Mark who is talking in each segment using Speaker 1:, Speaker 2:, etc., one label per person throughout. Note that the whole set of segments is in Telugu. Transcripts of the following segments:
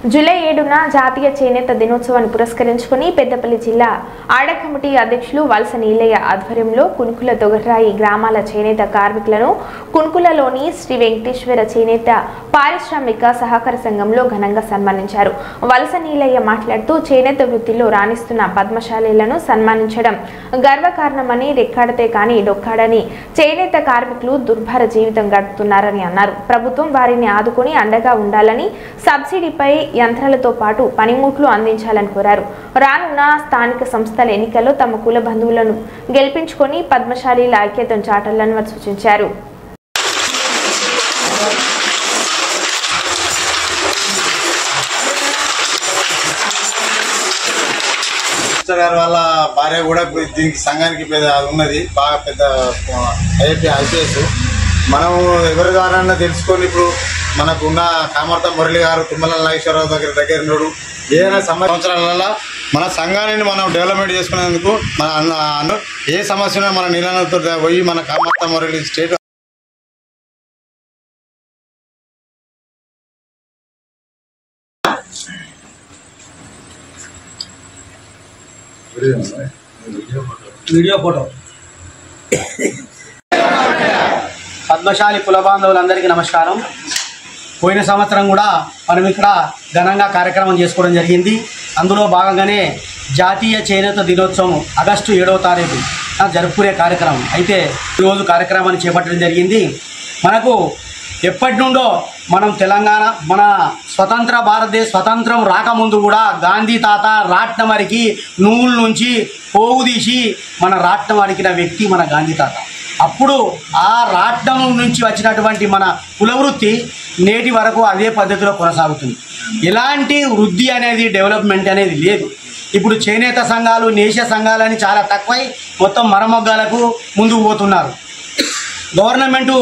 Speaker 1: జూలై 7న జాతీయ చేనేత దినోత్సవాన్ని పురస్కరించుకుని పెద్దపల్లి జిల్లా ఆడ కమిటీ అధ్యక్షులు వలస నీలయ్య ఆధ్వర్యంలో కునుకుల దొగర్రాయి గ్రామాల చేనేత కార్మికులను కునుకులలోని శ్రీ వెంకటేశ్వర చేనేత పారిశ్రామిక సహకార సంఘంలో ఘనంగా సన్మానించారు. వలస నీలయ్య మాట్లాడుతూ చేనేత వృత్తిలో రాణిస్తున్న పద్మశాలీలను సన్మానించడం గర్వకారణమని, రెక్కాడితే కానీ డొక్కాడని చేనేత కార్మికులు దుర్భర జీవితం గడుపుతున్నారని అన్నారు. ప్రభుత్వం వారిని ఆదుకొని అండగా ఉండాలని, సబ్సిడీపై యంత్రాలతో పాటు పనిముట్లు అందించాలని కోరారు. రానున్న స్థానిక సంస్థల ఎన్నికల్లో తమ కుల బంధువులను గెలిపించుకొని పద్మశాలీల ఐక్యతను చాటాలని వారు సూచించారు.
Speaker 2: వాళ్ళ భార్య కూడా దీనికి సంఘానికి ఉన్నది, బాగా పెద్ద ఐపీఎస్. మనం ఎవరి ద్వారా తెలుసుకొని ఇప్పుడు మనకు ఉన్న కామర్త మురళి గారు, తుమ్మల నాగేశ్వరరావు దగ్గర నోడు ఏదైనా సంవత్సరాలలో మన సంఘాన్ని మనం డెవలప్మెంట్ చేసుకునేందుకు మన ఏ సమస్య మన నీళ్ళతో పోయి మన Kamartha Murali state
Speaker 3: video photo. Padmashali కుల బాంధవులందరికీ నమస్కారం. పోయిన సంవత్సరం కూడా మనం ఇక్కడ ఘనంగా కార్యక్రమం చేసుకోవడం జరిగింది. అందులో భాగంగానే జాతీయ చేనేత దినోత్సవం ఆగస్టు 7వ తారీఖు జరుపుకునే కార్యక్రమం అయితే ఈరోజు కార్యక్రమాన్ని చేపట్టడం జరిగింది. మనకు ఎప్పటి నుండో మనం తెలంగాణ మన స్వతంత్రం రాకముందు కూడా గాంధీ తాత రాట్నం అరికి నువ్వుల నుంచి పోగు తీసి మన రాట్నం అడికిన వ్యక్తి మన గాంధీ తాత. అప్పుడు ఆ రాట్నం నుంచి వచ్చినటువంటి మన కులవృత్తి నేటి వరకు అదే పద్ధతిలో కొనసాగుతుంది. ఎలాంటి వృద్ధి అనేది డెవలప్మెంట్ అనేది లేదు. ఇప్పుడు చేనేత సంఘాలు, నేష సంఘాలని చాలా తక్కువై మొత్తం మరమొగ్గాలకు ముందుకు పోతున్నారు. గవర్నమెంటు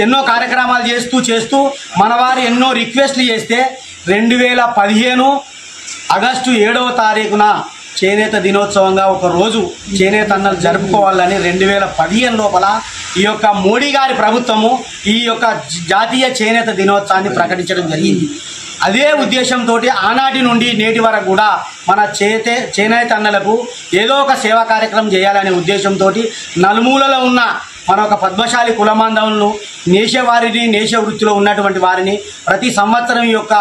Speaker 3: ఎన్నో కార్యక్రమాలు చేస్తూ మనవారు ఎన్నో రిక్వెస్ట్లు చేస్తే 2015 ఆగస్టు 7వ తారీఖున చేనేత దినోత్సవంగా ఒక రోజు చేనేత అన్నలు జరుపుకోవాలని 2015 లోపల ఈ యొక్క మోడీ గారి ప్రభుత్వము ఈ యొక్క జాతీయ చేనేత దినోత్సవాన్ని ప్రకటించడం జరిగింది. అదే ఉద్దేశంతో ఆనాటి నుండి నేటి వరకు కూడా మన చేనేత అన్నలకు ఏదో ఒక సేవా కార్యక్రమం చేయాలనే ఉద్దేశంతో నలుమూలలో ఉన్న మన ఒక పద్మశాలి కులమాంధవులను, నేష వృత్తిలో ఉన్నటువంటి వారిని ప్రతి సంవత్సరం ఈ యొక్క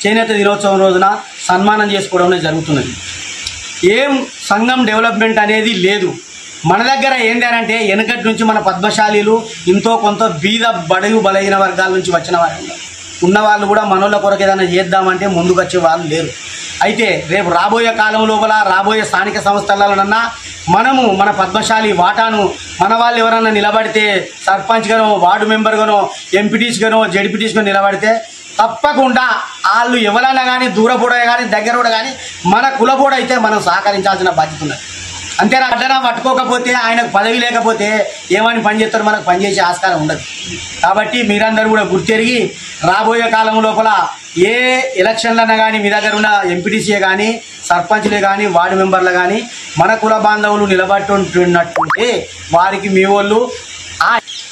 Speaker 3: చేనేత దినోత్సవం రోజున సన్మానం చేసుకోవడం జరుగుతున్నది. ఏం సంఘం డెవలప్మెంట్ అనేది లేదు. మన దగ్గర ఏంటంటే వెనకటి నుంచి మన పద్మశాలీలు ఎంతో కొంత బీద బడుగు బలహీన వర్గాల నుంచి వచ్చిన వారు ఉన్నవాళ్ళు కూడా మనోళ్ళ కొరకు ఏదైనా చేద్దామంటే ముందుకు వచ్చే వాళ్ళు లేరు. అయితే రేపు రాబోయే కాలం లోపల రాబోయే స్థానిక సంస్థలనన్నా మనము మన పద్మశాలి వాటాను మన వాళ్ళు ఎవరన్నా నిలబడితే సర్పంచ్గానో, వార్డు మెంబర్గానో, ఎంపీటీస్గానో, జడ్పీటీస్గానో నిలబడితే తప్పకుండా వాళ్ళు ఎవరైనా కానీ దూరపూడ కానీ దగ్గర కానీ మన కులపూడ అయితే మనం సహకరించాల్సిన బాధ్యత ఉన్నది. అంతేనా? అడ్డనా పట్టుకోకపోతే ఆయనకు పదవి లేకపోతే ఏమని పనిచేస్తారో మనకు పనిచేసే ఆస్కారం ఉండదు. కాబట్టి మీరందరూ కూడా గుర్తెరిగి రాబోయే కాలం లోపల ఏ ఎలక్షన్లన్నా కానీ మీ దగ్గర ఉన్న ఎంపీటీసీఏ కానీ, సర్పంచ్లే కానీ, వార్డు మెంబర్లు కానీ మన కుల బాంధవులు నిలబడుతున్నట్టుంటే వారికి మీ వాళ్ళు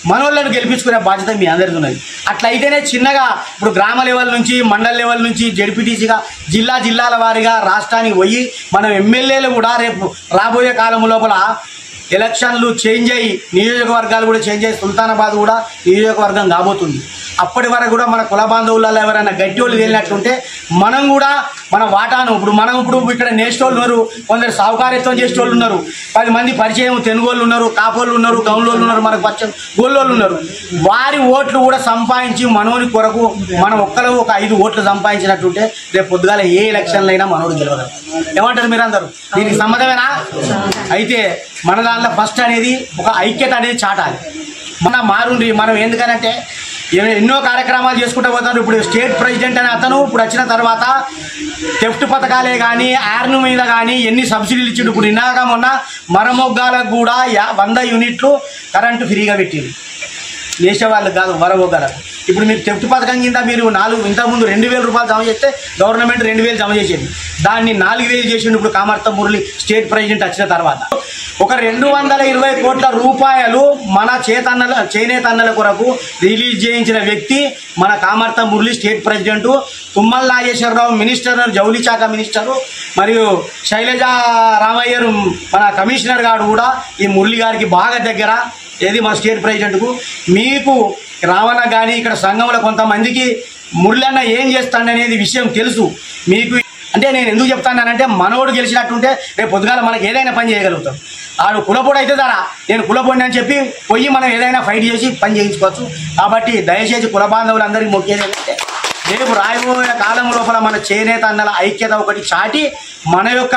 Speaker 3: మనోళ్ళను గెలిపించుకునే బాధ్యత మీ అందరిది ఉన్నది. అట్లయితేనే చిన్నగా ఇప్పుడు గ్రామ లెవెల్ నుంచి, మండల లెవెల్ నుంచి, జడ్పీటీసీగా జిల్లాల వారీగా రాష్ట్రానికి పోయి మనం ఎమ్మెల్యేలు కూడా రేపు రాబోయే కాలం లోపల ఎలక్షన్లు చేంజ్ అయ్యి నియోజకవర్గాలు కూడా చేంజ్ అయ్యి సుల్తానాబాద్ కూడా నియోజకవర్గం కాబోతుంది. అప్పటి వరకు కూడా మన కుల బాంధవులలో ఎవరైనా గట్టి వాళ్ళు వెళ్ళినట్టుంటే మనం కూడా మన వాటాను ఇప్పుడు ఇక్కడ నేషనోళ్ళు ఉన్నారు, కొందరు సాహుకార్యత్వం చేసేటోళ్ళు ఉన్నారు, 10 మంది పరిచయం తెనుగోళ్ళు ఉన్నారు, కాపోళ్ళు ఉన్నారు, గౌన్లోళ్ళు ఉన్నారు, మనకు పరిచయం గోళ్ళోళ్ళు ఉన్నారు. వారి ఓట్లు కూడా సంపాదించి మనోని కొరకు మనం ఒక్కరు ఒక 5 ఓట్లు సంపాదించినట్టుంటే రేపు పొద్దుగాల ఏ ఎలక్షన్లు అయినా మనోడు గెలవగలరు. ఏమంటారు మీరందరూ? దీనికి సమ్మతమేనా? అయితే మన దాంట్లో ఫస్ట్ అనేది ఒక ఐక్యత అనేది చాటాలి. మనం ఎందుకనంటే ఎన్నో కార్యక్రమాలు చేసుకుంటూ పోతారు. ఇప్పుడు స్టేట్ ప్రెసిడెంట్ అనే అతను ఇప్పుడు వచ్చిన తర్వాత థెఫ్ట్ పథకాలే కానీ, ఐరన్ మీద కానీ ఎన్ని సబ్సిడీలు ఇచ్చిండు. ఇప్పుడు నిన్నాక మొన్న మరమొగ్గాలకు కూడా 100 యూనిట్లు కరెంటు ఫ్రీగా పెట్టింది. నేసేవాళ్ళు కాదు వరవగలరు. ఇప్పుడు మీరు తెప్పు పథకం కింద మీరు ఇంతకుముందు 2,000 రూపాయలు జమ చేస్తే గవర్నమెంట్ 2,000 జమ చేసేది, దాన్ని 4,000 చేసిండు ఇప్పుడు కామర్త మురళి స్టేట్ ప్రెసిడెంట్ వచ్చిన తర్వాత. ఒక 220 కోట్ల రూపాయలు మన చేనేత అన్నల కొరకు రిలీజ్ చేయించిన వ్యక్తి మన Kamartha Murali state president. Tummala Nageswararao minister, జౌళి శాఖ మినిస్టరు, మరియు శైలజ రామయ్యరు మన కమిషనర్ గారు కూడా ఈ మురళి గారికి బాగా దగ్గర. ఏది మన స్టేట్ ప్రెసిడెంట్కు. మీకు రావణ కానీ ఇక్కడ సంఘంలో కొంతమందికి మురళి అన్న ఏం చేస్తాడనేది విషయం తెలుసు మీకు. అంటే నేను ఎందుకు చెప్తానంటే మనోడు గెలిచినట్టుంటే రేపు పొద్దుగాల మనకి ఏదైనా పని చేయగలుగుతాం. ఆడు కులపోడు అయితే ధర నేను కులపోడిని అని చెప్పి పోయి మనం ఏదైనా ఫైట్ చేసి పని చేయించుకోవచ్చు. కాబట్టి దయచేసి కుల బాంధవులందరికీ మొక్కేది ఏంటంటే రేపు రాబోయే కాలం లోపల మన చేనేత అన్నల ఐక్యత ఒకటి చాటి మన యొక్క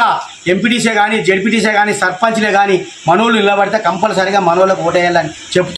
Speaker 3: ఎంపీటీసీ కానీ జెడ్పీటీసీ కానీ సర్పంచ్లే కానీ మనోళ్ళు నిలబడితే కంపల్సరీగా మనోళ్ళకు ఓటేయాలని చెప్తూ